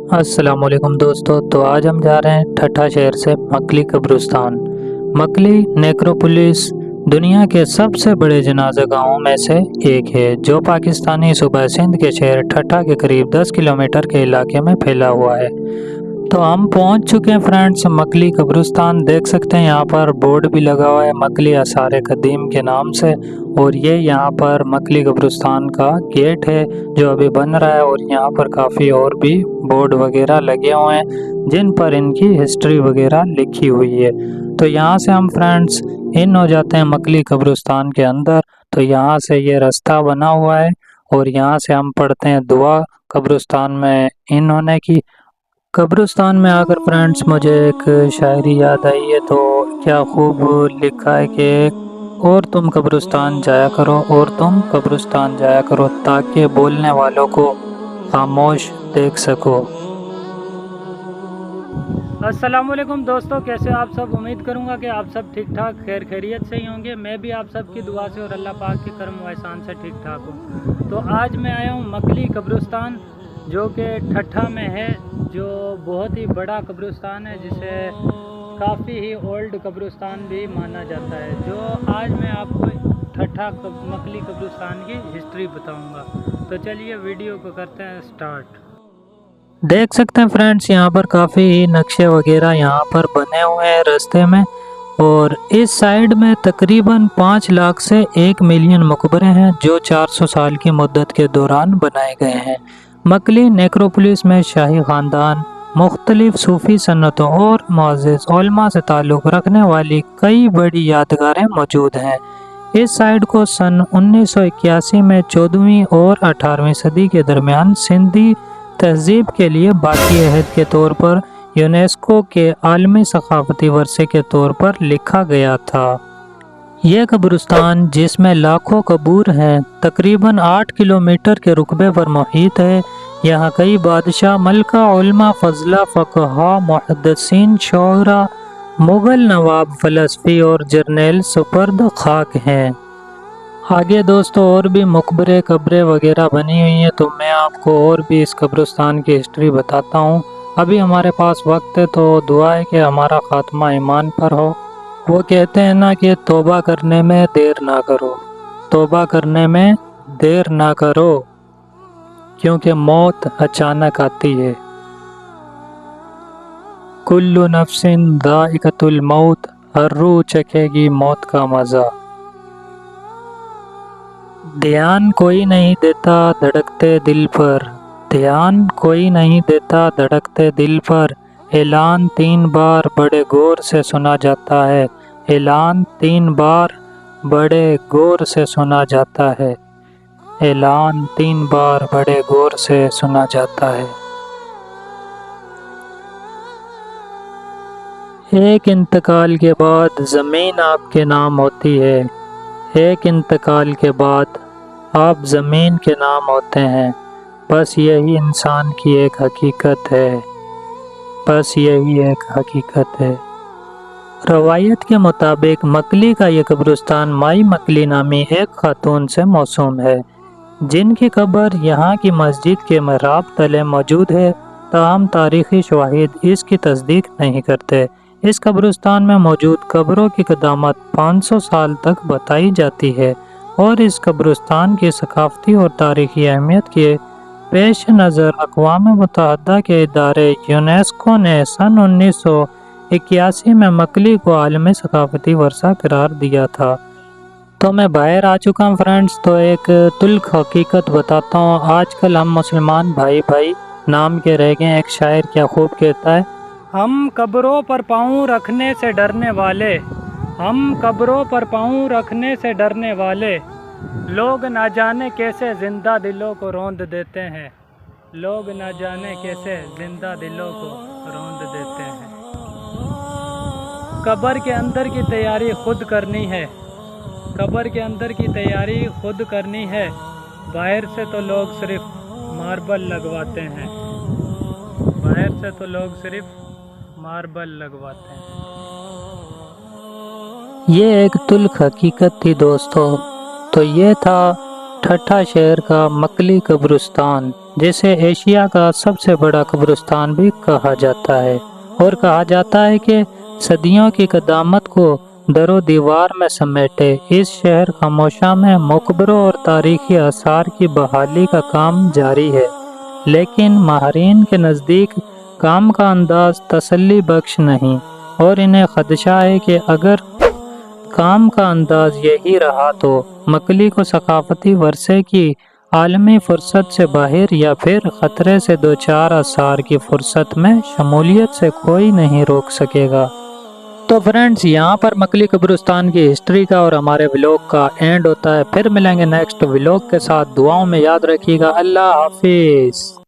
अस्सलाम वालेकुम दोस्तों। तो आज हम जा रहे हैं ठट्ठा शहर से मकली कब्रिस्तान। मकली नेक्रोपोलिस दुनिया के सबसे बड़े जनाजा गांवों में से एक है, जो पाकिस्तानी सूबा सिंध के शहर ठट्ठा के करीब 10 किलोमीटर के इलाके में फैला हुआ है। तो हम पहुंच चुके हैं फ्रेंड्स मकली कब्रिस्तान। देख सकते हैं यहाँ पर बोर्ड भी लगा हुआ है मकली आसार कदीम के नाम से, और ये यहाँ पर मकली कब्रिस्तान का गेट है जो अभी बन रहा है। और यहाँ पर काफ़ी और भी बोर्ड वगैरह लगे हुए हैं जिन पर इनकी हिस्ट्री वगैरह लिखी हुई है। तो यहाँ से हम फ्रेंड्स इन हो जाते हैं मकली कब्रिस्तान के अंदर। तो यहाँ से ये रास्ता बना हुआ है और यहाँ से हम पढ़ते हैं दुआ कब्रिस्तान में इन होने की। कब्रिस्तान में आकर फ्रेंड्स मुझे एक शायरी याद आई है, तो क्या खूब लिखा है कि और तुम कब्रिस्तान जाया करो, और तुम कब्रिस्तान जाया करो, ताकि बोलने वालों को खामोश देख सको। अस्सलाम वालेकुम दोस्तों, कैसे हो आप सब। उम्मीद करूंगा कि आप सब ठीक ठाक खैर खैरियत से ही होंगे। मैं भी आप सब की दुआ से और अल्लाह पाक के करम व एहसान से ठीक ठाक हूँ। तो आज मैं आया हूँ मकली कब्रिस्तान, जो कि ठट्ठा में है, जो बहुत ही बड़ा कब्रिस्तान है, जिसे काफ़ी ही ओल्ड कब्रिस्तान भी माना जाता है। जो आज मैं आपको ठट्ठा मकली कब्रिस्तान की हिस्ट्री बताऊँगा। तो चलिए वीडियो को करते हैं स्टार्ट। देख सकते हैं फ्रेंड्स यहाँ पर काफ़ी नक्शे वगैरह यहाँ पर बने हुए हैं रास्ते में, और इस साइड में तकरीबन 5 लाख से 1 मिलियन मकबरे हैं जो 400 साल की मुद्दत के दौरान बनाए गए हैं। मकली नेक्रोपोलिस में शाही ख़ानदान, मुख्तलिफ सूफ़ी सन्नतों और मुअज़्ज़िज़ उलमा से ताल्लुक़ रखने वाली कई बड़ी यादगारें मौजूद हैं। इस साइड को सन 1981 में 14वीं और 18वीं सदी के दरमियान सिंधी तहजीब के लिए बाकी अहद के तौर पर यूनेस्को के आलमी सकाफती वर्षे के तौर पर लिखा गया था। यह कब्रिस्तान, जिसमें लाखों कबूर हैं, तकरीबन 8 किलोमीटर के रुकबे पर मुहित है। यहाँ कई बादशाह, मलका, उलमा, फजला, फ़क़हा, मुहद्दिसीन, शोहरा, मुग़ल नवाब, फ़लस्फ़ी और जर्नैल सुपर्द खाक हैं। आगे दोस्तों और भी मकबरे कब्रें वगैरह बनी हुई हैं, तो मैं आपको और भी इस कब्रिस्तान की हिस्ट्री बताता हूँ। अभी हमारे पास वक्त है, तो दुआ है कि हमारा ख़ात्मा ईमान पर हो। वो कहते हैं ना कि तौबा करने में देर ना करो, तौबा करने में देर ना करो, क्योंकि मौत अचानक आती है। कुल्लु नफ्सिन दाइक़तुल मौत, हर रूह चखेगी मौत का मज़ा। ध्यान कोई नहीं देता धड़कते दिल पर, ध्यान कोई नहीं देता धड़कते दिल पर, ऐलान 3 बार बड़े गौर से सुना जाता है, ऐलान 3 बार बड़े गौर से सुना जाता है, ऐलान 3 बार बड़े गौर से सुना जाता है। एक इंतकाल के बाद ज़मीन आपके नाम होती है, एक इंतकाल के बाद आप ज़मीन के नाम होते हैं। बस यही इंसान की एक हकीकत है, बस यही एक हकीकत है। रवायत के मुताबिक मकली का ये कब्रिस्तान माई मकली नामी एक खातून से मौसूम है, जिनकी कब्र यहाँ की मस्जिद के महराब तले मौजूद है। ताहम तारीख़ी शवाहिद इसकी तस्दीक नहीं करते। इस कब्रिस्तान में मौजूद कब्रों की क़दामत 500 साल तक बताई जाती है, और इस कब्रिस्तान की सकाफ़ती और तारीख़ी अहमियत के पेश नज़र अक़वाम मुत्तहिदा के इदारे यूनेस्को ने सन 1981 में मकली को आलमी सकाफ़ती वर्षा करार दिया था। तो मैं बाहर आ चुका हूँ फ्रेंड्स, तो एक तुल्ख हकीकत बताता हूँ। आजकल हम मुसलमान भाई भाई नाम के रह गए। एक शायर क्या खूब कहता है, हम कब्रों पर पाँव रखने से डरने वाले, हम कब्रों पर पाँव रखने से डरने वाले, लोग ना जाने कैसे जिंदा दिलों को रौंद देते हैं, लोग ना जाने कैसे जिंदा दिलों को रौंद देते हैं। कब्र के अंदर की तैयारी खुद करनी है, कब्र के अंदर की तैयारी खुद करनी है, बाहर से तो लोग सिर्फ मार्बल लगवाते हैं, बाहर से तो लोग सिर्फ मार्बल लगवाते हैं। ये एक तुल्ख हकीकत थी दोस्तों। तो ये था ठट्ठा शहर का मकली कब्रिस्तान। जिसे एशिया का सबसे बड़ा कब्रिस्तान भी कहा जाता है, और कहा जाता है कि सदियों की कदामत को दरो दीवार में समेटे इस शहर खामोशा में मकबरों और तारीखी आसार की बहाली का काम जारी है। लेकिन माहरीन के नज़दीक काम का अंदाज तसल्ली बख्श नहीं, और इन्हें खदशा है कि अगर काम का अंदाज यही रहा तो मकली को सकाफती वर्से की आलमी फुर्सत से बाहर या फिर ख़तरे से दो चार आसार की फुर्सत में शमूलियत से कोई नहीं रोक सकेगा। तो फ्रेंड्स, यहाँ पर मकली कब्रिस्तान की हिस्ट्री का और हमारे व्लॉग का एंड होता है। फिर मिलेंगे नेक्स्ट व्लॉग के साथ। दुआओं में याद रखिएगा। अल्लाह हाफिज़।